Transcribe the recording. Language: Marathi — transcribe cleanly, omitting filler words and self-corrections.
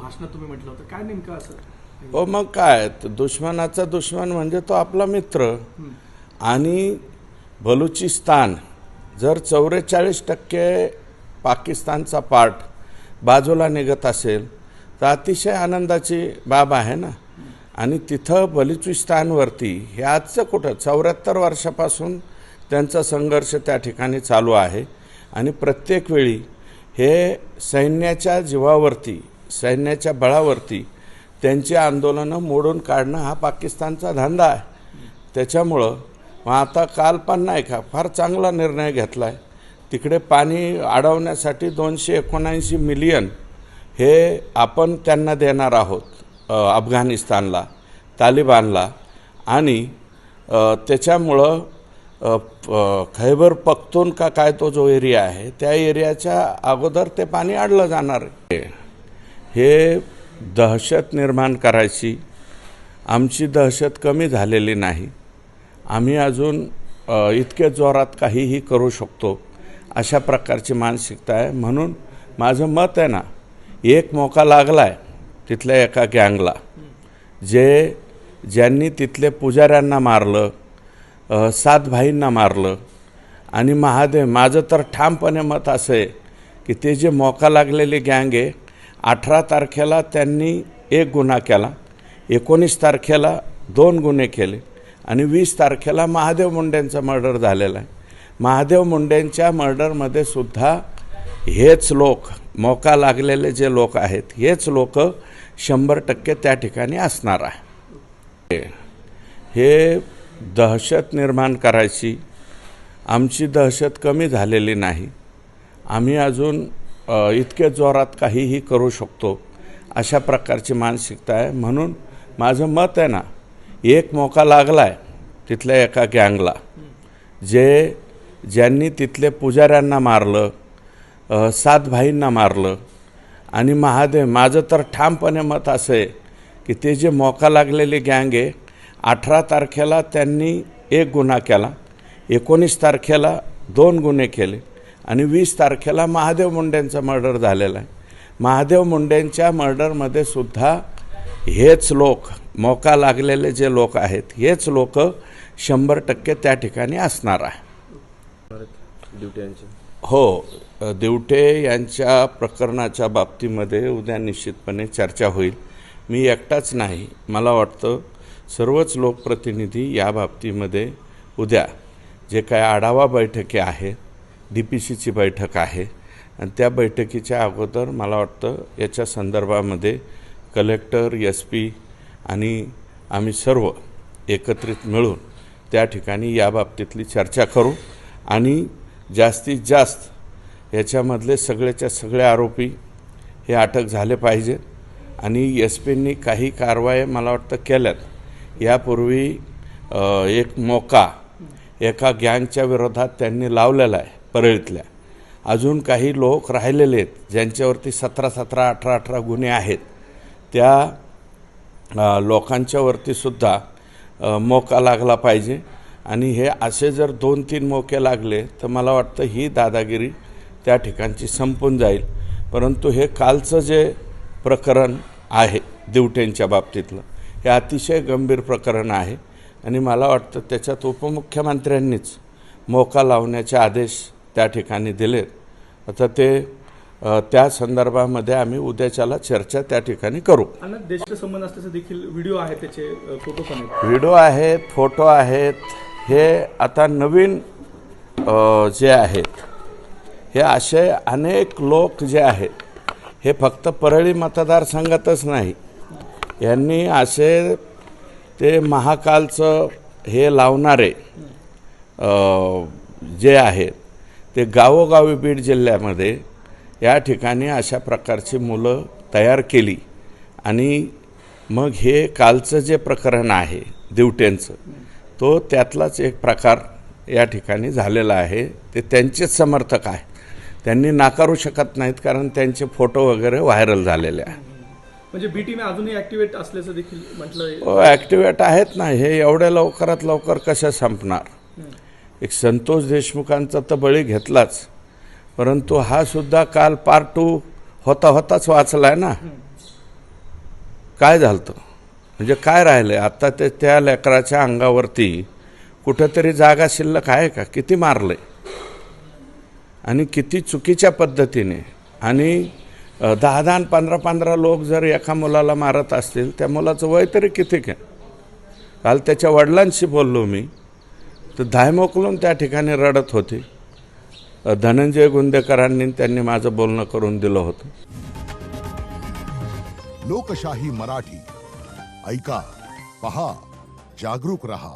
भाषणात तुम्ही म्हटलं होतं, काय नेमकं असं? हो, मग काय, दुश्मनाचा दुश्मन म्हणजे तो आपला मित्र. आणि बलुचिस्तान जर 44% पाकिस्तानचा पार्ट बाजूला निघत असेल तर अतिशय आनंदाची बाब आहे ना. आणि तिथं बलुचिस्तानवरती हे आजचं कुठं 74 वर्षापासून त्यांचा संघर्ष त्या ठिकाणी चालू आहे. आणि प्रत्येक वेळी हे सैन्याच्या जीवावरती, सैन्याच्या बळावरती त्यांची आंदोलनं मोडून काढणं हा पाकिस्तानचा धंदा आहे. त्याच्यामुळं मग आता काल पण नाही का फार चांगला निर्णय घेतला आहे. तिकडे पाणी अडवण्यासाठी 279 मिलियन हे आपण त्यांना देणार आहोत अफगाणिस्तानला, तालिबानला. आणि त्याच्यामुळं खैबर पख्तूनख्वा काय तो जो एरिया आहे त्या एरियाच्या अगोदर ते पाणी अडलं जाणार आहे. हे दहशत निर्माण करायची आमची दहशत कमी झालेली नाही. आम्ही अजून इतके जोरात काहीही करू शकतो अशा प्रकारची मानसिकता आहे. म्हणून माझं मत आहे ना, एक मोका लागला आहे तिथल्या एका गँगला, ज्यांनी तिथले पुजाऱ्यांना मारलं, 7 भाईंना मारलं. आणि महादेव, माझं तर ठामपणे मत असं आहे की ते जे मोका लागलेली गँग आहे, 18 तारखेला त्यांनी 1 गुन्हा केला, 19 तारखेला 2 गुन्हे केले आणि 20 तारखेला महादेव मुंडेंचा मर्डर झालेला आहे. महादेव मुंडेंच्या मर्डरमध्ये सुद्धा हेच लोक, मोका लागलेले जे लोक आहेत, हेच लोक 100% त्या ठिकाणी असणार आहे. हे दहशत निर्माण करायची आमची दहशत कमी झालेली नाही. आम्ही अजून इतके जोरात काहीही करू शकतो अशा प्रकारची मानसिकता आहे. म्हणून माझं मत आहे ना, एक मोका लागला आहे तिथल्या एका गँगला, ज्यांनी तिथले पुजाऱ्यांना मारलं, 7 भाईंना मारलं. आणि महादेव, माझं तर ठामपणे मत असं आहे की ते जे मोका लागलेली गँग आहे, 18 तारखेला त्यांनी 1 गुन्हा केला, 19 तारखेला 2 गुन्हे केले आणि 20 तारखेला महादेव मुंडेंचा मर्डर झालेला आहे. महादेव मुंडेंच्या मर्डरमध्ये सुद्धा हेच लोक, मोका लागलेले जे लोक आहेत, हेच लोक 100% त्या ठिकाणी असणार आहे. हो, दिवटे यांच्या प्रकरणाच्या बाबतीमध्ये उद्या निश्चितपणे चर्चा होईल. मी एकटाच नाही, मला वाटतं सर्वच लोकप्रतिनिधी या बाबतीमध्ये उद्या जे काय आढावा बैठकी आहे, DPCची बैठक आहे आणि त्या बैठकीच्या अगोदर मला वाटतं याच्या संदर्भामध्ये कलेक्टर, SP आणि आम्ही सर्व एकत्रित मिळून त्या ठिकाणी या बाबतीतली चर्चा करू आणि जास्तीत जास्त याच्यामधले सगळेच्या सगळे आरोपी हे अटक झाले पाहिजे. आणि SPंनी काही कारवाई मला वाटतं केल्यात. यापूर्वी एक मोका एका गँगच्या विरोधात त्यांनी लावलेला आहे परळीतल्या. अजून काही लोक राहिलेले आहेत ज्यांच्यावरती 17, 18 गुन्हे आहेत. त्या लोकांच्यावरती सुद्धा मोका लागला पाहिजे. आणि हे असे जर 2-3 मोके लागले तर मला वाटतं ही दादागिरी त्या ठिकाणची संपून जाईल. परंतु हे कालचं जे प्रकरण आहे दिवटेंच्या बाबतीतलं, हे अतिशय गंभीर प्रकरण आहे आणि मला वाटतं त्याच्यात उपमुख्यमंत्र्यांनीच मोका लावण्याचे आदेश त्या ठिकाणी दिलेत. आता ते त्या संदर्भामध्ये आम्ही उद्याच्याला चर्चा त्या ठिकाणी करू. देशाचा संबंध असल्याचे देखील व्हिडिओ आहेत, त्याचे फोटो पण आहेत. व्हिडिओ आहेत, फोटो आहेत. हे आता नवीन जे आहेत हे असे अनेक लोक जे आहेत, हे फक्त परळी मतदारसंघातच नाही, यांनी असे ते महाकालचं हे लावणारे जे आहेत ते गावोगावी बीड जिल्ह्यामध्ये या ठिकाणी अशा प्रकारची मुलं तयार केली. आणि मग हे कालचं जे प्रकरण आहे दिवटेंचं, तो त्यातलाच एक प्रकार या ठिकाणी झालेला आहे. ते त्यांचेच समर्थक आहे, त्यांनी नाकारू शकत नाहीत कारण त्यांचे फोटो वगैरे व्हायरल झालेले आहे. म्हणजे बी टीम अजूनही ॲक्टिवेट असल्याचं देखील म्हटलं. हो, ॲक्टिवेट आहेत ना. हे एवढ्या लवकरात लवकर कसं संपणार? एक संतोष देशमुखांचा तर बळी घेतलाच, परंतु हा सुद्धा काल पार्ट 2 होताच वाचलाय ना. काय झालं म्हणजे काय राहिलं आता ते त्या लेकराच्या अंगावरती कुठंतरी जागा शिल्लक आहे का? किती मारलंय आणि किती चुकीच्या पद्धतीने. आणि 10-10 आणि 15-15 लोक जर एका मुलाला मारत असतील, त्या मुलाचं वय तरी किती काय? काल त्याच्या वडिलांशी बोललो मी, तर धाय मोकलून त्या ठिकाणी रडत होती. धनंजय गुंदेकरांनी त्यांनी माझं बोलणं करून दिलं होतं. लोकशाही मराठी ऐका, पहा, जागरूक रहा.